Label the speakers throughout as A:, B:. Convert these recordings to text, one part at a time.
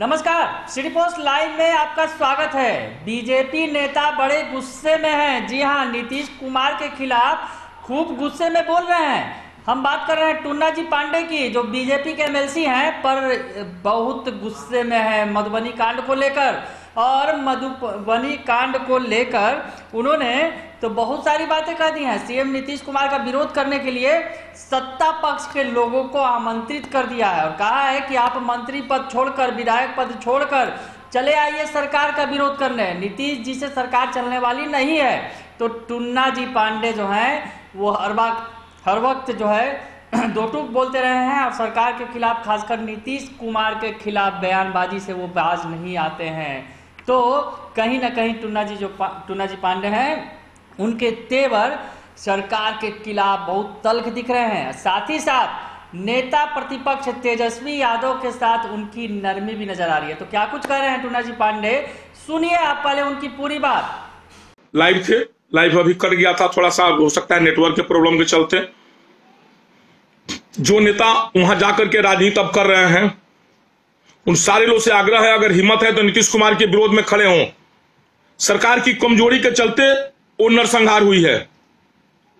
A: नमस्कार, city post live में आपका स्वागत है। बीजेपी नेता बड़े गुस्से में हैं। जी हां, नीतीश कुमार के खिलाफ खूब गुस्से में बोल रहे हैं। हम बात कर रहे हैं टुन्ना जी पांडे की, जो बीजेपी के एमएलसी हैं, पर बहुत गुस्से में है मधुबनी कांड को लेकर। और मधुबनी कांड को लेकर उन्होंने तो बहुत सारी बातें कह दी हैं। सीएम नीतीश कुमार का विरोध करने के लिए सत्ता पक्ष के लोगों को आमंत्रित कर दिया है और कहा है कि आप मंत्री पद छोड़कर, विधायक पद छोड़कर चले आइए सरकार का विरोध करने। नीतीश जी से सरकार चलने वाली नहीं है। तो टुन्ना जी पांडे जो हैं वो हर वक्त जो है दो टूक बोलते रहे हैं और सरकार के खिलाफ, खासकर नीतीश कुमार के खिलाफ बयानबाजी से वो बाज नहीं आते हैं। तो कहीं ना कहीं टुन्ना जी पांडे हैं, उनके तेवर सरकार के खिलाफ बहुत तल्ख दिख रहे हैं। साथ ही साथ नेता प्रतिपक्ष तेजस्वी यादव के साथ उनकी नरमी भी नजर आ रही है। तो क्या कुछ कह रहे हैं टुन्ना जी पांडे, सुनिए आप पहले उनकी पूरी बात।
B: लाइव थे, लाइव अभी कट गया था, थोड़ा सा हो सकता है नेटवर्क के प्रॉब्लम के चलते। जो नेता वहां जाकर के राजनीति अब कर रहे हैं, उन सारे लोगों से आग्रह है, अगर हिम्मत है तो नीतीश कुमार के विरोध में खड़े हों। सरकार की कमजोरी के चलते वो नरसंहार हुई है,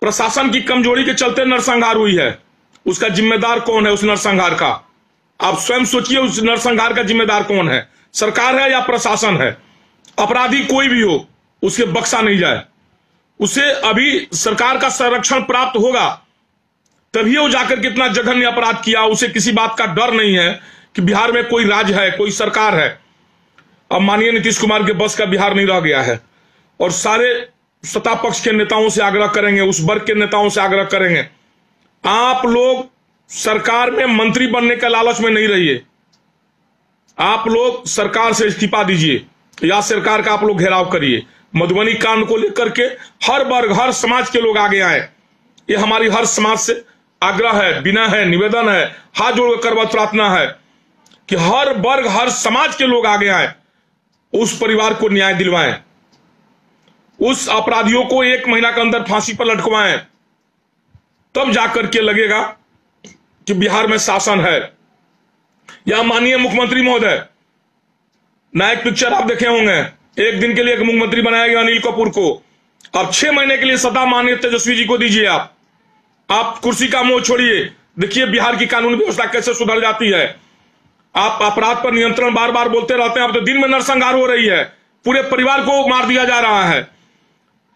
B: प्रशासन की कमजोरी के चलते नरसंहार हुई है। उसका जिम्मेदार कौन है? उस नरसंहार का आप स्वयं सोचिए। उस नरसंहार का जिम्मेदार कौन है? सरकार है या प्रशासन है? अपराधी कोई भी हो, उसे बख्शा नहीं जाए। उसे अभी सरकार का संरक्षण प्राप्त होगा, तभी वो जाकर कितना जघन्य अपराध किया। उसे किसी बात का डर नहीं है कि बिहार में कोई राज है, कोई सरकार है। अब मानिए नीतीश कुमार के बस का बिहार नहीं रह गया है और सारे सत्ता पक्ष के नेताओं से आग्रह करेंगे, उस वर्ग के नेताओं से आग्रह करेंगे, आप लोग सरकार में मंत्री बनने के लालच में नहीं रहिए। आप लोग सरकार से इस्तीफा दीजिए या सरकार का आप लोग घेराव करिए। मधुबनी कांड को लेकर के हर वर्ग, हर समाज के लोग आगे आए। ये हमारी हर समाज से आग्रह है, विनय है, निवेदन है, हाथ जोड़कर प्रार्थना है कि हर वर्ग, हर समाज के लोग आगे आए, उस परिवार को न्याय दिलवाएं, उस अपराधियों को 1 महीना के अंदर फांसी पर लटकवाएं। तब जाकर के लगेगा कि बिहार में शासन है। या माननीय मुख्यमंत्री महोदय, नायक पिक्चर आप देखे होंगे, एक दिन के लिए एक मुख्यमंत्री बनाया गया अनिल कपूर को। अब 6 महीने के लिए सत्ता माननीय तेजस्वी जी को दीजिए। आप कुर्सी का मोह छोड़िए, देखिए बिहार की कानून व्यवस्था कैसे सुधर जाती है। आप अपराध पर नियंत्रण बार बार बोलते रहते हैं, अब तो दिन में नरसंहार हो रही है, पूरे परिवार को मार दिया जा रहा है।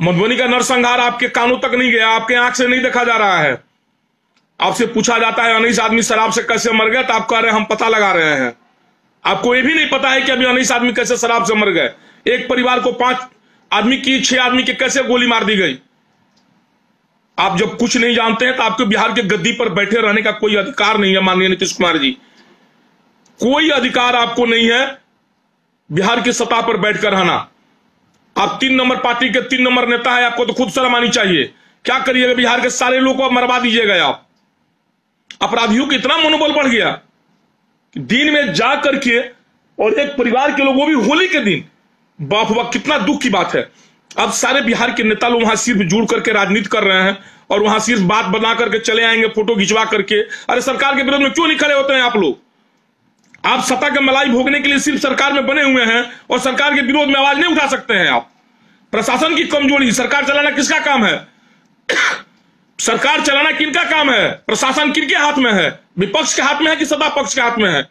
B: मधुबनी का नरसंहार आपके कानों तक नहीं गया, आपके आंख से नहीं देखा जा रहा है। आपसे पूछा जाता है 19 आदमी शराब से कैसे मर गए, तो आप कह रहे हैं हम पता लगा रहे हैं। आपको यह भी नहीं पता है कि अभी 19 आदमी कैसे शराब से मर गए। एक परिवार को 5 आदमी की, 6 आदमी की कैसे गोली मार दी गई। आप जब कुछ नहीं जानते हैं तो आपको बिहार के गद्दी पर बैठे रहने का कोई अधिकार नहीं है। माननीय नीतीश कुमार जी, कोई अधिकार आपको नहीं है बिहार की सत्ता पर बैठकर रहना। आप 3 नंबर पार्टी के 3 नंबर नेता है, आपको तो खुद शर्म आनी चाहिए। क्या करिएगा? बिहार के सारे लोगों को मरवा दीजिएगा आप। अपराधियों का इतना मनोबल बढ़ गया कि दिन में जा करके, और एक परिवार के लोग, वो भी होली के दिन, बाप वाह, कितना दुख की बात है। अब सारे बिहार के नेता लोग वहां सिर्फ जुड़ करके राजनीति कर रहे हैं और वहां सिर्फ बात बना करके चले आएंगे, फोटो खिंचवा करके। अरे सरकार के विरोध में क्यों नहीं खड़े होते हैं आप लोग? आप सत्ता के मलाई भोगने के लिए सिर्फ सरकार में बने हुए हैं और सरकार के विरोध में आवाज नहीं उठा सकते हैं आप। प्रशासन की कमजोरी, सरकार चलाना किसका काम है? सरकार चलाना किनका काम है? प्रशासन किनके हाथ में है? विपक्ष के हाथ में है कि सत्ता पक्ष के हाथ में है?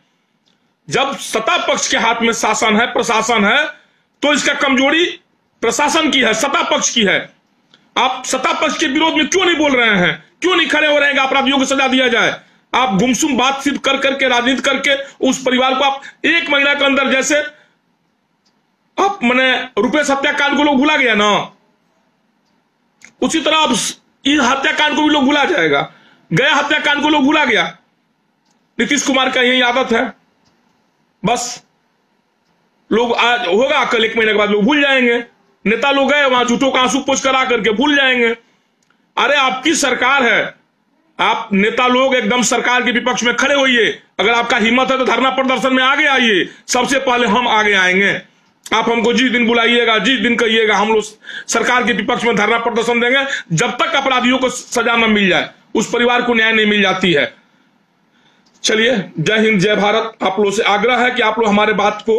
B: जब सत्ता पक्ष के हाथ में शासन है, प्रशासन है, तो इसका कमजोरी प्रशासन की है, सत्ता पक्ष की है। आप सत्ता पक्ष के विरोध में क्यों नहीं बोल रहे हैं? क्यों नहीं खड़े हो रहे हैं? अपराधियों को सजा दिया जाए। आप गुमसुम बातचीत कर करके, राजनीति करके उस परिवार को आप 1 महीना के अंदर, जैसे आप मैंने रुपेश हत्याकांड को लोग भुला गया ना, उसी तरह अब इस हत्याकांड को भी लोग भुला जाएगा। गया हत्याकांड को लोग भुला गया। नीतीश कुमार का यही आदत है। बस लोग आज होगा, कल 1 महीने के बाद लोग भूल जाएंगे। नेता लोग गए वहां, झूठों का आंसू पोछ करा करके भूल जाएंगे। अरे आपकी सरकार है, आप नेता लोग एकदम सरकार के विपक्ष में खड़े होइए। अगर आपका हिम्मत है तो धरना प्रदर्शन में आगे आइए। सबसे पहले हम आगे आएंगे। आप हमको जिस दिन बुलाइएगा, जिस दिन कहिएगा, हम लोग सरकार के विपक्ष में धरना प्रदर्शन देंगे, जब तक अपराधियों को सजा न मिल जाए, उस परिवार को न्याय नहीं मिल जाती है। चलिए, जय हिंद, जय भारत। आप लोगों से आग्रह है कि आप लोग हमारे बात को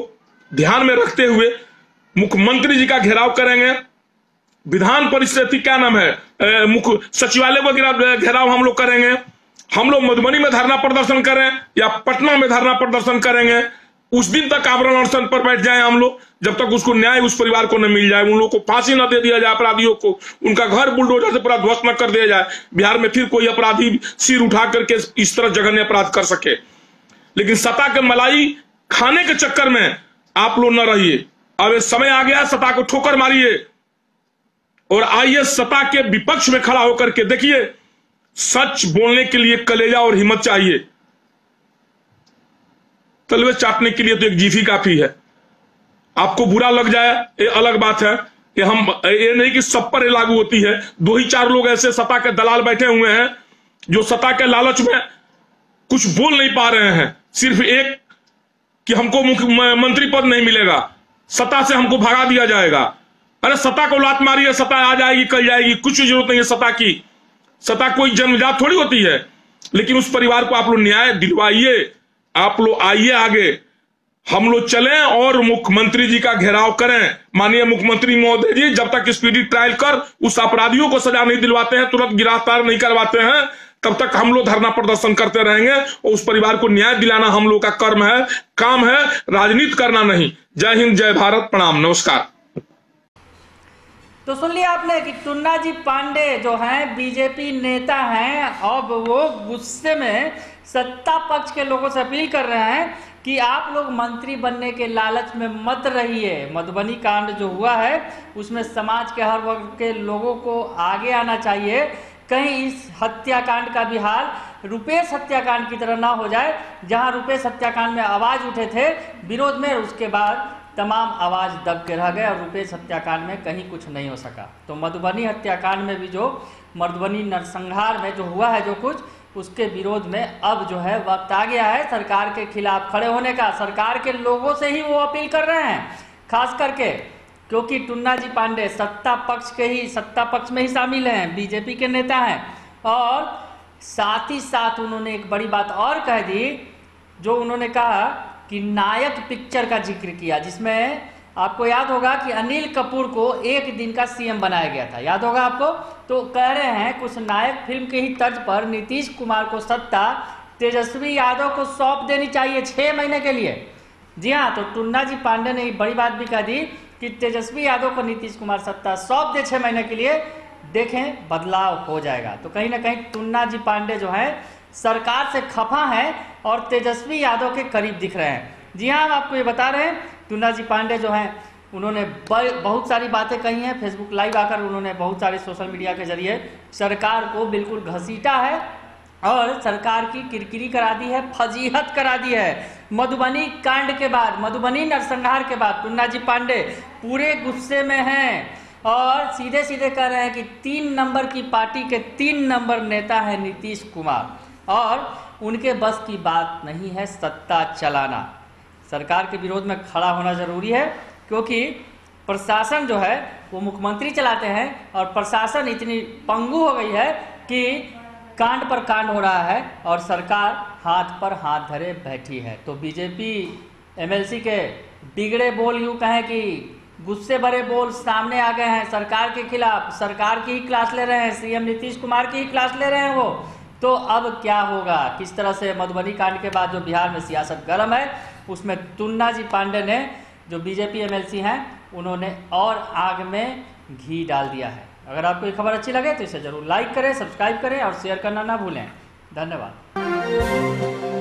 B: ध्यान में रखते हुए मुख्यमंत्री जी का घेराव करेंगे। विधान परिषद की क्या नाम है, मुख्य सचिवालय वगैरह घेराव हम लोग करेंगे। हम लोग मधुबनी में धरना प्रदर्शन करें या पटना में धरना प्रदर्शन करेंगे, उस दिन तक आवरण अनशन पर बैठ जाए हम लोग, जब तक उसको न्याय उस परिवार को न मिल जाए, उन लोगों को फांसी न दे दिया जाए, अपराधियों को उनका घर बुलडोजर से पूरा ध्वस्त न कर दिया जाए, बिहार में फिर कोई अपराधी सिर उठा करके इस तरह जघन्य अपराध कर सके। लेकिन सत्ता के मलाई खाने के चक्कर में आप लोग न रहिए। अब समय आ गया, सत्ता को ठोकर मारिए और आइए सत्ता के विपक्ष में खड़ा होकर के देखिए, सच बोलने के लिए कलेजा और हिम्मत चाहिए। तलवे चाटने के लिए तो एक जीभ ही काफी है। आपको बुरा लग जाए ये अलग बात है, ये नहीं कि सब पर लागू होती है। 2 ही 4 लोग ऐसे सत्ता के दलाल बैठे हुए हैं जो सत्ता के लालच में कुछ बोल नहीं पा रहे हैं। सिर्फ एक कि हमको मंत्री पद नहीं मिलेगा, सत्ता से हमको भगा दिया जाएगा। अरे सत्ता को लात मारी है, सत्ता आ जाएगी कल जाएगी, कुछ जरूरत नहीं है सत्ता की। सत्ता कोई जन्मजात थोड़ी होती है। लेकिन उस परिवार को आप लोग न्याय दिलवाइए। आप लोग आइए आगे, हम लोग चलें और मुख्यमंत्री जी का घेराव करें। माननीय मुख्यमंत्री महोदय जी, जब तक स्पीडी ट्रायल कर उस अपराधियों को सजा नहीं दिलवाते हैं, तुरंत गिरफ्तार नहीं करवाते हैं, तब तक हम लोग धरना प्रदर्शन करते रहेंगे और उस परिवार को न्याय दिलाना हम लोग का कर्म है, काम है, राजनीति करना नहीं। जय हिंद, जय भारत, प्रणाम, नमस्कार।
A: तो सुन लिया आपने कि टुन्ना जी पांडे जो हैं बीजेपी नेता हैं, अब वो गुस्से में सत्ता पक्ष के लोगों से अपील कर रहे हैं कि आप लोग मंत्री बनने के लालच में मत रहिए। मधुबनी कांड जो हुआ है उसमें समाज के हर वर्ग के लोगों को आगे आना चाहिए। कहीं इस हत्याकांड का भी हाल रुपेश हत्याकांड की तरह ना हो जाए, जहां रुपेश हत्याकांड में आवाज उठे थे विरोध में, उसके बाद तमाम आवाज दब के रह गए और रुपेश हत्याकांड में कहीं कुछ नहीं हो सका। तो मधुबनी हत्याकांड में भी जो मधुबनी नरसंहार में जो हुआ है जो कुछ, उसके विरोध में अब जो है वक्त आ गया है सरकार के खिलाफ खड़े होने का। सरकार के लोगों से ही वो अपील कर रहे हैं, खास करके क्योंकि टुन्ना जी पांडे सत्ता पक्ष में ही शामिल हैं, बीजेपी के नेता हैं। और साथ ही साथ उन्होंने एक बड़ी बात और कह दी, जो उन्होंने कहा कि नायक पिक्चर का जिक्र किया, जिसमें आपको याद होगा कि अनिल कपूर को एक दिन का सीएम बनाया गया था, याद होगा आपको। तो कह रहे हैं कुछ नायक फिल्म के ही तर्ज पर नीतीश कुमार को सत्ता तेजस्वी यादव को सौंप देनी चाहिए 6 महीने के लिए। जी हाँ, तो टुन्ना जी पांडे ने बड़ी बात भी कह दी कि तेजस्वी यादव को नीतीश कुमार सत्ता सौंप दे 6 महीने के लिए, देखें बदलाव हो जाएगा। तो कहीं ना कहीं टुन्ना जी पांडे जो है सरकार से खफा है और तेजस्वी यादव के करीब दिख रहे हैं। जी हाँ, हम आपको ये बता रहे हैं, टुन्ना जी पांडे जो हैं उन्होंने बहुत सारी बातें कही हैं। फेसबुक लाइव आकर उन्होंने बहुत सारे सोशल मीडिया के जरिए सरकार को बिल्कुल घसीटा है और सरकार की किरकिरी करा दी है, फजीहत करा दी है। मधुबनी कांड के बाद, मधुबनी नरसंहार के बाद टुन्ना जी पांडे पूरे गुस्से में हैं और सीधे सीधे कह रहे हैं कि 3 नंबर की पार्टी के 3 नंबर नेता है नीतीश कुमार और उनके बस की बात नहीं है सत्ता चलाना। सरकार के विरोध में खड़ा होना जरूरी है, क्योंकि प्रशासन जो है वो मुख्यमंत्री चलाते हैं और प्रशासन इतनी पंगु हो गई है कि कांड पर कांड हो रहा है और सरकार हाथ पर हाथ धरे बैठी है। तो बीजेपी एमएलसी के बिगड़े बोल, यूँ कहें कि गुस्से भरे बोल सामने आ गए हैं सरकार के खिलाफ। सरकार की ही क्लास ले रहे हैं, सीएम नीतीश कुमार की ही क्लास ले रहे हैं वो। तो अब क्या होगा, किस तरह से मधुबनी कांड के बाद जो बिहार में सियासत गर्म है, उसमें टुन्ना जी पांडे ने जो बीजेपी एमएलसी हैं उन्होंने और आग में घी डाल दिया है। अगर आपको ये खबर अच्छी लगे तो इसे जरूर लाइक करें, सब्सक्राइब करें और शेयर करना ना भूलें। धन्यवाद।